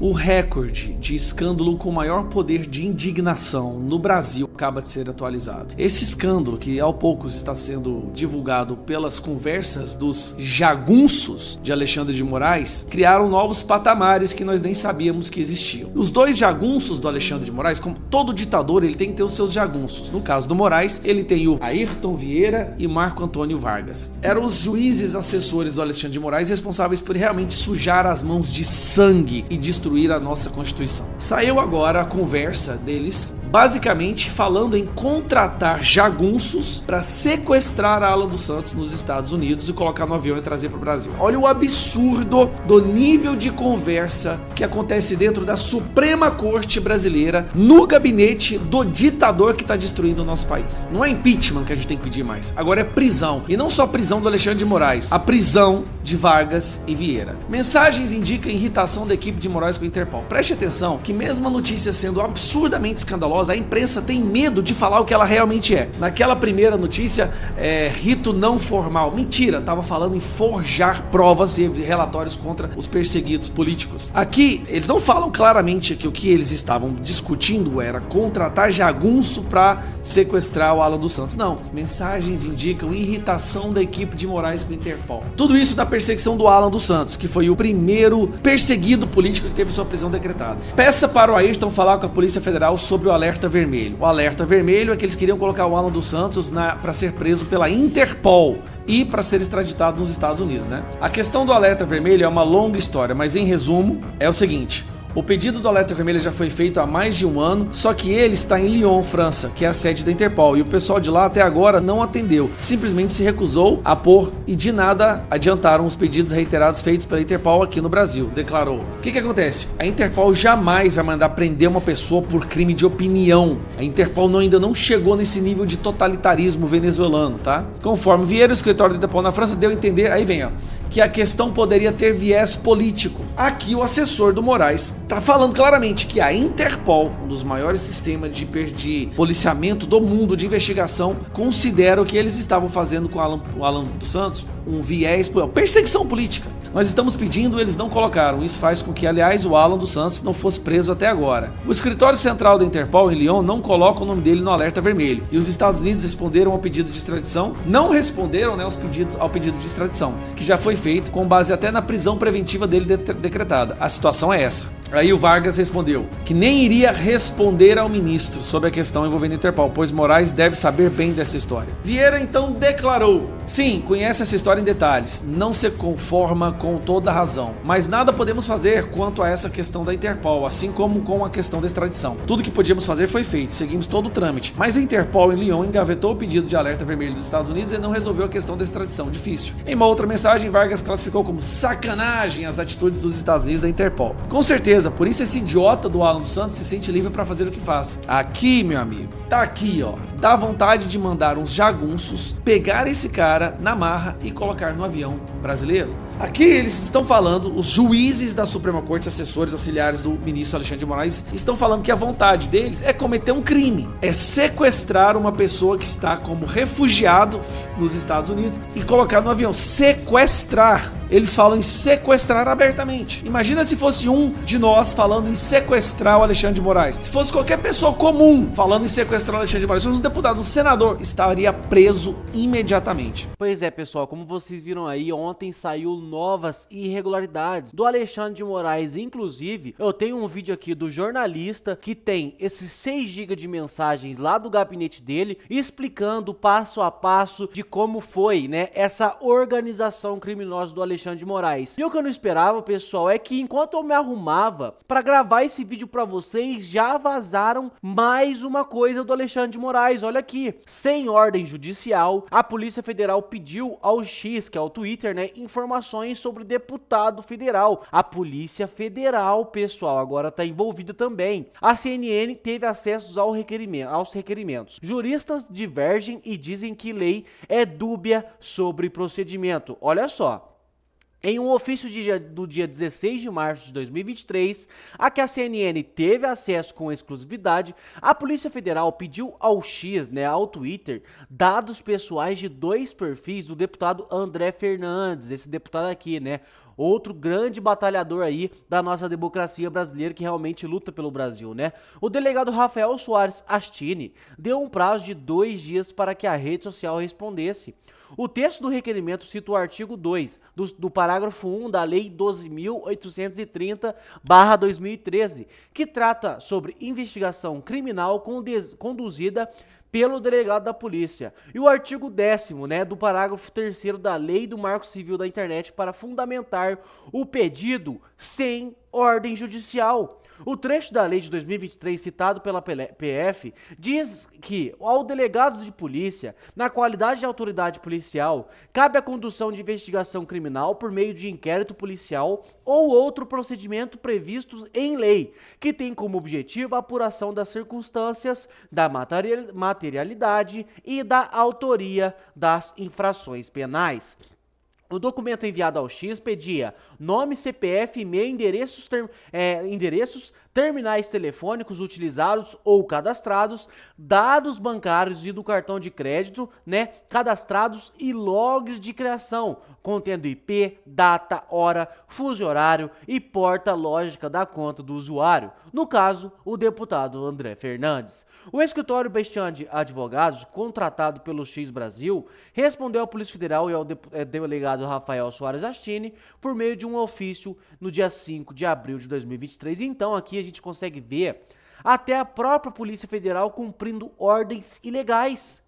O recorde de escândalo com maior poder de indignação no Brasil acaba de ser atualizado. Esse escândalo, que ao poucos está sendo divulgado pelas conversas dos jagunços de Alexandre de Moraes, criaram novos patamares que nós nem sabíamos que existiam. Os dois jagunços do Alexandre de Moraes, como todo ditador, ele tem que ter os seus jagunços. No caso do Moraes, ele tem o Ayrton Vieira e Marco Antônio Vargas. Eram os juízes assessores do Alexandre de Moraes responsáveis por realmente sujar as mãos de sangue e destruir a nossa Constituição. Saiu agora a conversa deles, basicamente falando em contratar jagunços para sequestrar a Alan dos Santos nos Estados Unidos e colocar no avião e trazer para o Brasil. Olha o absurdo do nível de conversa que acontece dentro da Suprema Corte Brasileira, no gabinete do ditador que está destruindo o nosso país. Não é impeachment que a gente tem que pedir mais, agora é prisão. E não só prisão do Alexandre de Moraes, a prisão de Vargas e Vieira. Mensagens indicam irritação da equipe de Moraes com o Interpol. Preste atenção que mesmo a notícia sendo absurdamente escandalosa, a imprensa tem medo de falar o que ela realmente é. Naquela primeira notícia, rito não formal. Mentira, estava falando em forjar provas e relatórios contra os perseguidos políticos. Aqui, eles não falam claramente que o que eles estavam discutindo era contratar jagunço para sequestrar o Alan dos Santos. Não, mensagens indicam irritação da equipe de Moraes com o Interpol. Tudo isso na perseguição do Alan dos Santos, que foi o primeiro perseguido político que teve sua prisão decretada. Peça para o Ayrton falar com a Polícia Federal sobre o alerta vermelho. O alerta vermelho é que eles queriam colocar o Alan dos Santos para ser preso pela Interpol e para ser extraditado nos Estados Unidos, né? A questão do alerta vermelho é uma longa história, mas em resumo é o seguinte: o pedido do alerta vermelho já foi feito há mais de um ano, só que ele está em Lyon, França, que é a sede da Interpol, e o pessoal de lá até agora não atendeu, simplesmente se recusou a pôr e de nada adiantaram os pedidos reiterados feitos pela Interpol aqui no Brasil, declarou. O que acontece? A Interpol jamais vai mandar prender uma pessoa por crime de opinião. A Interpol ainda não chegou nesse nível de totalitarismo venezuelano, tá? Conforme Vieira, o escritório da Interpol na França deu a entender, aí vem ó, que a questão poderia ter viés político. Aqui o assessor do Moraes tá falando claramente que a Interpol, um dos maiores sistemas de policiamento do mundo, de investigação, considera o que eles estavam fazendo com o Alan dos Santos um viés, perseguição política. Nós estamos pedindo, eles não colocaram. Isso faz com que, aliás, o Alan dos Santos não fosse preso até agora. O escritório central da Interpol em Lyon não coloca o nome dele no alerta vermelho. E os Estados Unidos responderam ao pedido de extradição, não responderam, né, ao pedido de extradição, que já foi feito com base até na prisão preventiva dele decretada. A situação é essa. Aí o Vargas respondeu que nem iria responder ao ministro sobre a questão envolvendo a Interpol, pois Moraes deve saber bem dessa história. Vieira então declarou: sim, conhece essa história em detalhes, não se conforma com toda a razão, mas nada podemos fazer quanto a essa questão da Interpol, assim como com a questão da extradição. Tudo que podíamos fazer foi feito, seguimos todo o trâmite, mas a Interpol em Lyon engavetou o pedido de alerta vermelho dos Estados Unidos e não resolveu a questão da extradição, difícil. Em uma outra mensagem, Vargas classificou como sacanagem as atitudes dos Estados Unidos da Interpol. Com certeza, por isso esse idiota do Alan dos Santos se sente livre para fazer o que faz. Aqui, meu amigo, tá aqui, ó, dá vontade de mandar uns jagunços pegar esse cara na marra e colocar no avião brasileiro. Aqui eles estão falando, os juízes da Suprema Corte, assessores auxiliares do ministro Alexandre de Moraes, estão falando que a vontade deles é cometer um crime, é sequestrar uma pessoa que está como refugiado nos Estados Unidos e colocar no avião. Sequestrar. Eles falam em sequestrar abertamente. Imagina se fosse um de nós falando em sequestrar o Alexandre de Moraes. Se fosse qualquer pessoa comum falando em sequestrar o Alexandre de Moraes, se fosse um deputado, um senador, estaria preso imediatamente. Pois é, pessoal, como vocês viram aí, ontem saiu novas irregularidades do Alexandre de Moraes. Inclusive, eu tenho um vídeo aqui do jornalista que tem esses 6 GB de mensagens lá do gabinete dele, explicando passo a passo de como foi, né, essa organização criminosa do Alexandre de Moraes. E o que eu não esperava, pessoal, é que enquanto eu me arrumava para gravar esse vídeo para vocês, já vazaram mais uma coisa do Alexandre de Moraes. Olha aqui, sem ordem judicial, a Polícia Federal pediu ao X, que é o Twitter, né, informações sobre deputado federal. A Polícia Federal, pessoal, agora tá envolvida também. A CNN teve acesso aos requerimentos. Juristas divergem e dizem que lei é dúbia sobre procedimento. Olha só. Em um ofício do dia 16 de março de 2023, a que a CNN teve acesso com exclusividade, a Polícia Federal pediu ao X, né, ao Twitter, dados pessoais de 2 perfis do deputado André Fernandes, esse deputado aqui, né, outro grande batalhador aí da nossa democracia brasileira que realmente luta pelo Brasil, né? O delegado Rafael Soares Astini deu um prazo de 2 dias para que a rede social respondesse. O texto do requerimento cita o artigo 2 do parágrafo 1 da Lei 12.830/2013, que trata sobre investigação criminal conduzida pelo delegado da polícia. E o artigo 10º, né, do parágrafo 3º da Lei do Marco Civil da Internet para fundamentar o pedido sem ordem judicial. O trecho da lei de 2023 citado pela PF diz que ao delegado de polícia, na qualidade de autoridade policial, cabe a condução de investigação criminal por meio de inquérito policial ou outro procedimento previstos em lei, que tem como objetivo a apuração das circunstâncias, da materialidade e da autoria das infrações penais. O documento enviado ao X pedia nome, CPF, e-mail, endereços, terminais telefônicos utilizados ou cadastrados, dados bancários e do cartão de crédito, né, cadastrados e logs de criação, contendo IP, data, hora, fuso horário e porta lógica da conta do usuário. No caso, o deputado André Fernandes. O escritório Bestian Advogados, contratado pelo X Brasil, respondeu à Polícia Federal e ao delegado Rafael Soares Astini por meio de um ofício no dia 5 de abril de 2023. Então aqui a gente consegue ver até a própria Polícia Federal cumprindo ordens ilegais.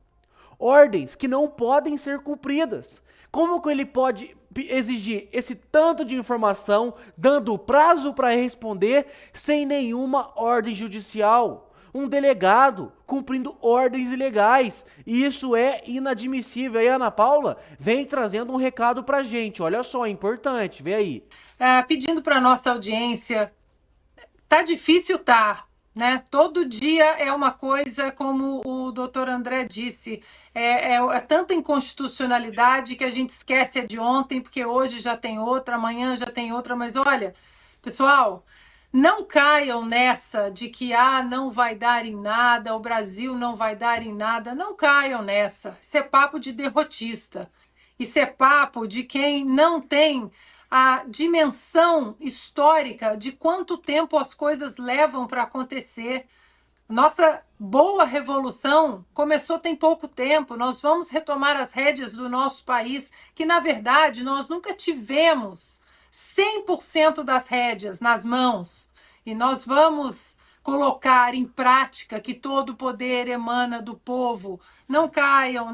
Ordens que não podem ser cumpridas. Como que ele pode exigir esse tanto de informação, dando prazo para responder, sem nenhuma ordem judicial? Um delegado cumprindo ordens ilegais. Isso é inadmissível. E a Ana Paula vem trazendo um recado pra gente. Olha só, é importante. Vê aí. Pedindo para nossa audiência, tá difícil, tá, né? Todo dia é uma coisa, como o doutor André disse, é tanta inconstitucionalidade que a gente esquece a de ontem, porque hoje já tem outra, amanhã já tem outra, mas olha, pessoal, não caiam nessa de que não vai dar em nada, o Brasil não vai dar em nada, não caiam nessa. Isso é papo de derrotista. Isso é papo de quem não tem a dimensão histórica de quanto tempo as coisas levam para acontecer. Nossa boa revolução começou tem pouco tempo. Nós vamos retomar as rédeas do nosso país, que na verdade nós nunca tivemos 100% das rédeas nas mãos. E nós vamos colocar em prática que todo o poder emana do povo. Não caiam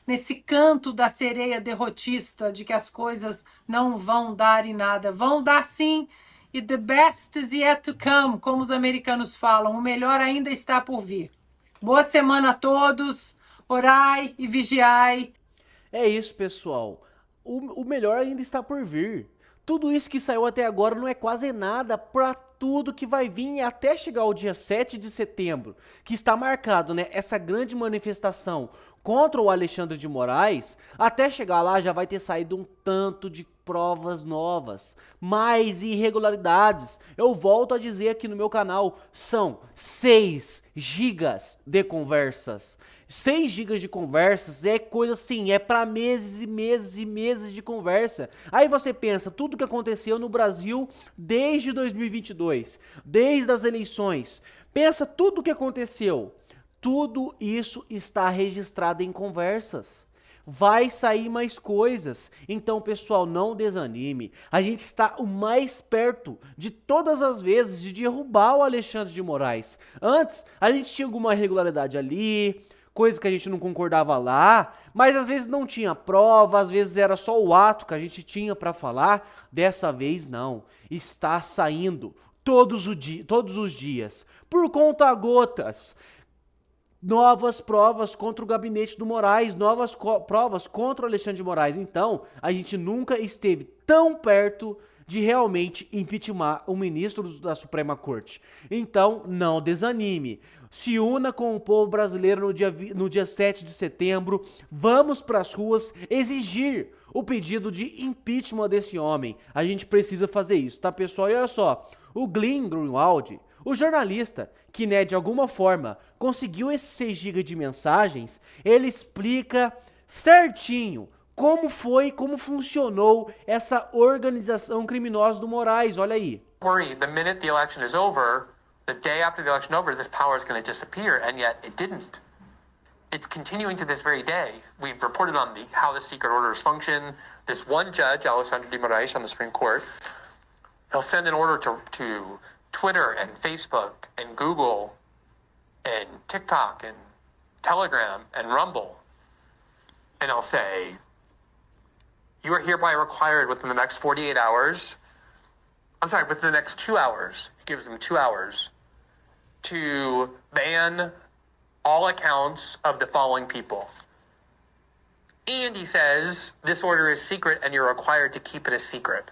nesse canto da sereia derrotista de que as coisas não vão dar em nada. Vão dar sim. E the best is yet to come, como os americanos falam. O melhor ainda está por vir. Boa semana a todos. Orai e vigiai. É isso, pessoal. O melhor ainda está por vir. Tudo isso que saiu até agora não é quase nada para tudo que vai vir até chegar o dia 7 de setembro, que está marcado, né, essa grande manifestação contra o Alexandre de Moraes. Até chegar lá já vai ter saído um tanto de provas novas, mais irregularidades. Eu volto a dizer aqui no meu canal, são 6 gigas de conversas. 6 gigas de conversas é coisa assim, é para meses e meses e meses de conversa. Aí você pensa, tudo que aconteceu no Brasil desde 2022, desde as eleições, pensa tudo o que aconteceu. Tudo isso está registrado em conversas. Vai sair mais coisas. Então, pessoal, não desanime. A gente está o mais perto de todas as vezes de derrubar o Alexandre de Moraes. Antes, a gente tinha alguma irregularidade ali, coisa que a gente não concordava lá, mas às vezes não tinha prova, às vezes era só o ato que a gente tinha para falar. Dessa vez não. Está saindo todos os dias, por conta-gotas. Novas provas contra o gabinete do Moraes, novas provas contra o Alexandre de Moraes. Então, a gente nunca esteve tão perto de realmente impeachment o ministro da Suprema Corte. Então, não desanime. Se una com o povo brasileiro no dia 7 de setembro. Vamos para as ruas exigir o pedido de impeachment desse homem. A gente precisa fazer isso, tá, pessoal? E olha só, o Glenn Greenwald, o jornalista que, né, de alguma forma conseguiu esses 6 GB de mensagens, ele explica certinho como funcionou essa organização criminosa do Moraes. Olha aí. Worry, the minute the election is over, the day after the election over, this power is going to disappear, and yet it didn't. It's continuing to this very day. We've reported on how the secret orders function. This one judge, Alexandre de Moraes, on the Supreme Court, he'll send an order to Twitter and Facebook and Google and TikTok and Telegram and Rumble. And I'll say, you are hereby required within the next 48 hours, within the next 2 hours, it gives them 2 hours, to ban all accounts of the following people. And he says, this order is secret and you're required to keep it a secret.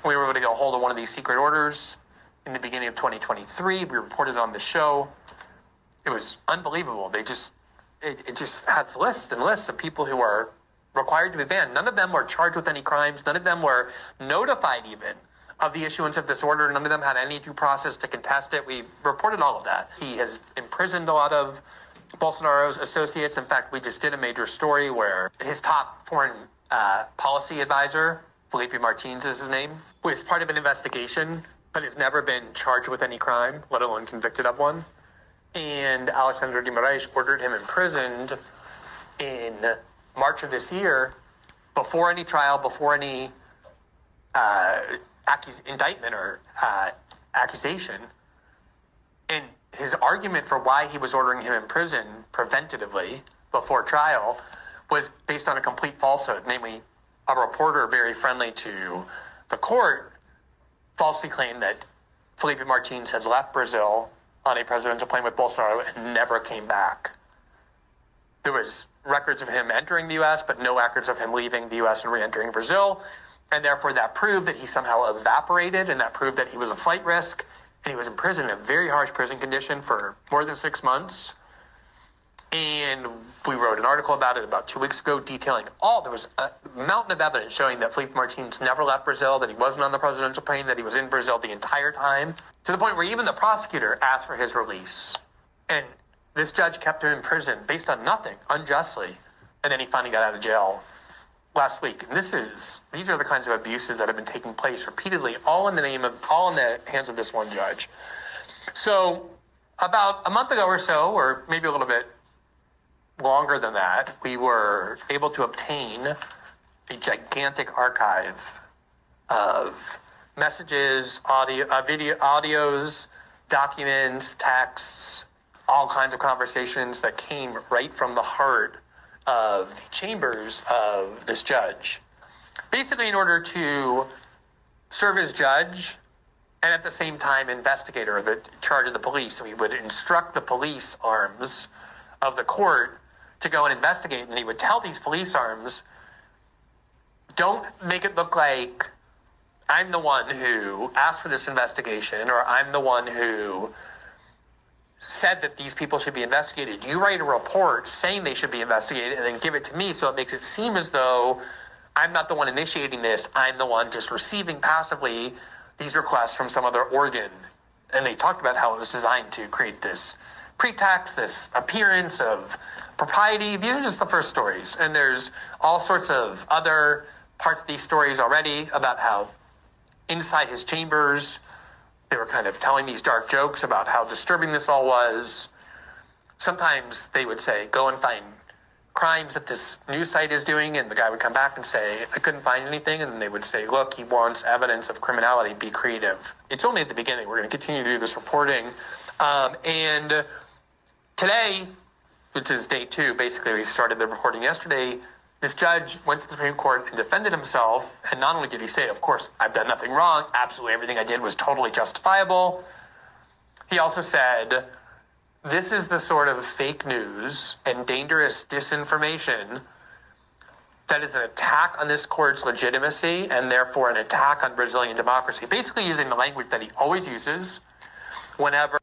We were able to get a hold of one of these secret orders in the beginning of 2023. We reported on the show. It was unbelievable. It just had lists and lists of people who are required to be banned. None of them were charged with any crimes. None of them were notified even of the issuance of this order. None of them had any due process to contest it. We reported all of that. He has imprisoned a lot of Bolsonaro's associates. In fact, we just did a major story where his top foreign policy advisor, Felipe Martins is his name, was part of an investigation, but has never been charged with any crime, let alone convicted of one. And Alexandre de Moraes ordered him imprisoned in March of this year, before any trial, before any indictment or accusation. And his argument for why he was ordering him in prison preventatively before trial was based on a complete falsehood. Namely, a reporter very friendly to the court falsely claimed that Felipe Martins had left Brazil on a presidential plane with Bolsonaro and never came back. There was records of him entering the U.S., but no records of him leaving the U.S. and re-entering Brazil. And therefore, that proved that he somehow evaporated, and that proved that he was a flight risk. And he was in prison in a very harsh prison condition for more than 6 months. And we wrote an article about it about 2 weeks ago detailing there was a mountain of evidence showing that Felipe Martins never left Brazil, that he wasn't on the presidential plane, that he was in Brazil the entire time, to the point where even the prosecutor asked for his release. And this judge kept him in prison based on nothing, unjustly. And then he finally got out of jail last week. And these are the kinds of abuses that have been taking place repeatedly, all in the hands of this one judge. So about a month ago or so, or maybe a little bit longer than that, we were able to obtain a gigantic archive of messages, audios, documents, texts, all kinds of conversations that came right from the heart of the chambers of this judge. Basically, in order to serve as judge and at the same time investigator or the charge of the police, so he would instruct the police arms of the court to go and investigate, and he would tell these police arms, don't make it look like I'm the one who asked for this investigation, or I'm the one who said that these people should be investigated. You write a report saying they should be investigated and then give it to me, so it makes it seem as though I'm not the one initiating this. I'm the one just receiving passively these requests from some other organ. And they talked about how it was designed to create this pretext, this appearance of propriety. These are just the first stories. And there's all sorts of other parts of these stories already about how inside his chambers, they were kind of telling these dark jokes about how disturbing this all was. Sometimes they would say, go and find crimes that this news site is doing, and the guy would come back and say, I couldn't find anything, and then they would say, look, he wants evidence of criminality, be creative. It's only at the beginning. We're going to continue to do this reporting. And today, which is day 2, basically we started the reporting yesterday, this judge went to the Supreme Court and defended himself, and not only did he say, of course, I've done nothing wrong, absolutely everything I did was totally justifiable, he also said, this is the sort of fake news and dangerous disinformation that is an attack on this court's legitimacy and therefore an attack on Brazilian democracy, basically using the language that he always uses whenever.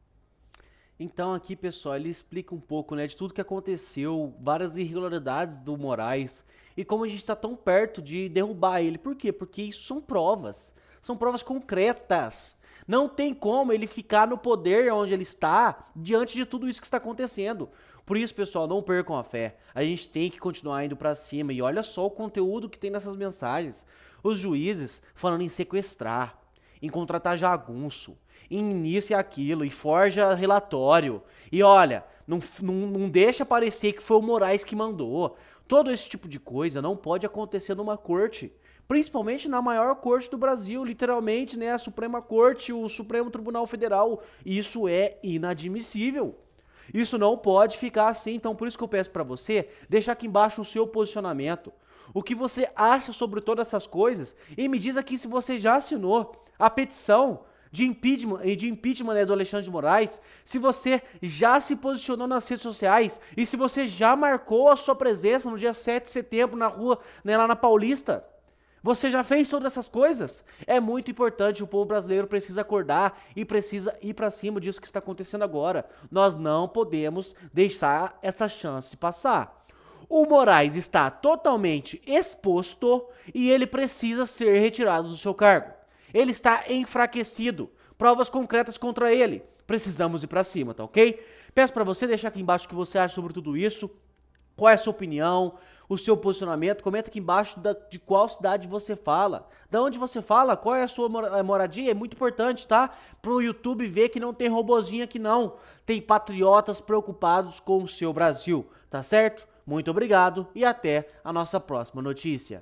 Então aqui, pessoal, ele explica um pouco, né, de tudo que aconteceu, várias irregularidades do Moraes e como a gente está tão perto de derrubar ele. Por quê? Porque isso são provas concretas. Não tem como ele ficar no poder onde ele está diante de tudo isso que está acontecendo. Por isso, pessoal, não percam a fé. A gente tem que continuar indo pra cima. E olha só o conteúdo que tem nessas mensagens. Os juízes falando em sequestrar, em contratar jagunço, em isso e aquilo, e forja relatório. E olha, não deixa parecer que foi o Moraes que mandou. Todo esse tipo de coisa não pode acontecer numa corte. Principalmente na maior corte do Brasil, literalmente, né? A Suprema Corte, o Supremo Tribunal Federal. Isso é inadmissível. Isso não pode ficar assim, então por isso que eu peço pra você deixar aqui embaixo o seu posicionamento. O que você acha sobre todas essas coisas e me diz aqui se você já assinou a petição de impeachment né, do Alexandre de Moraes, se você já se posicionou nas redes sociais e se você já marcou a sua presença no dia 7 de setembro na rua, né, lá na Paulista. Você já fez todas essas coisas? É muito importante, o povo brasileiro precisa acordar e precisa ir pra cima disso que está acontecendo agora. Nós não podemos deixar essa chance passar. O Moraes está totalmente exposto e ele precisa ser retirado do seu cargo. Ele está enfraquecido. Provas concretas contra ele. Precisamos ir pra cima, tá ok? Peço pra você deixar aqui embaixo o que você acha sobre tudo isso. Qual é a sua opinião, o seu posicionamento? Comenta aqui embaixo de qual cidade você fala. Da onde você fala, qual é a sua moradia, é muito importante, tá? Pro YouTube ver que não tem robozinho aqui não. Tem patriotas preocupados com o seu Brasil, tá certo? Muito obrigado e até a nossa próxima notícia.